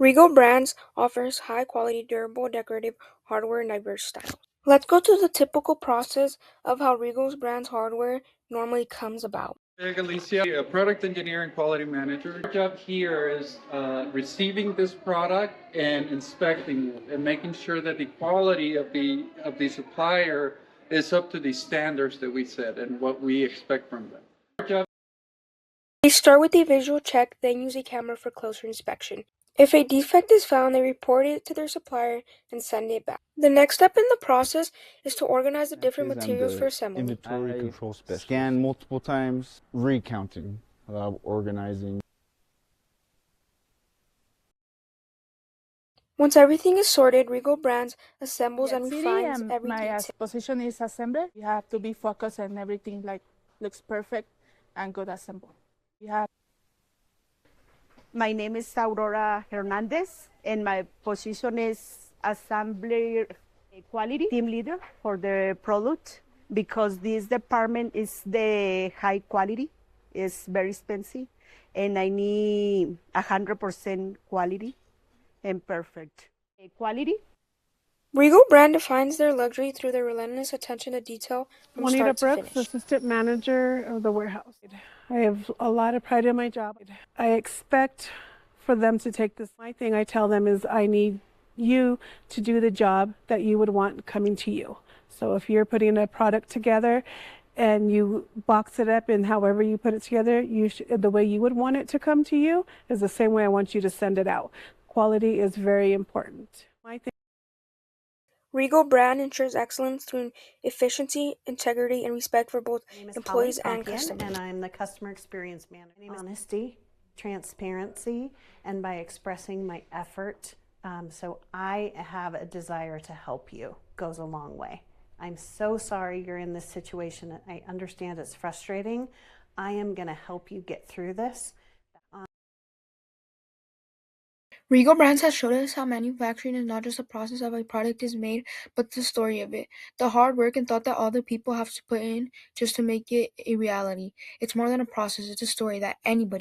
Regal Brands offers high-quality, durable, decorative hardware in diverse styles. Let's go through the typical process of how Regal Brands hardware normally comes about. Alicia, a product engineer and quality manager. Our job here is receiving this product and inspecting it and making sure that the quality of the supplier is up to the standards that we set and what we expect from them. Our job They start with a visual check, then use a camera for closer inspection. If a defect is found, they report it to their supplier and send it back. The next step in the process is to organize the different materials for assembly. Inventory control specialist. Scan multiple times, recounting, organizing. Once everything is sorted, Regal Brands assembles and refines every my detail. position is assembler. You have to be focused and everything looks perfect and good assemble. My name is Aurora Hernandez, and my position is assembly quality team leader for the product, because this department is the high quality, is very expensive, and I need 100% quality and perfect quality. Regal Brand defines their luxury through their relentless attention to detail from Juanita start to Brooks, finish. assistant manager of the warehouse. I have a lot of pride in my job. I expect for them to take this. My thing I tell them is I need you to do the job that you would want coming to you. So if you're putting a product together and you box it up and however you put it together, the way you would want it to come to you is the same way I want you to send it out. Quality is very important. My thing. Regal Brand ensures excellence through efficiency, integrity, and respect for both employees and customers. And I'm the customer experience manager. My name is honesty, transparency, and by expressing my effort. So I have a desire to help you. Goes a long way. I'm so sorry you're in this situation. I understand it's frustrating. I am going to help you get through this. Regal Brands has showed us how manufacturing is not just a process of a product is made, but the story of it. The hard work and thought that all the people have to put in just to make it a reality. It's more than a process, it's a story that anybody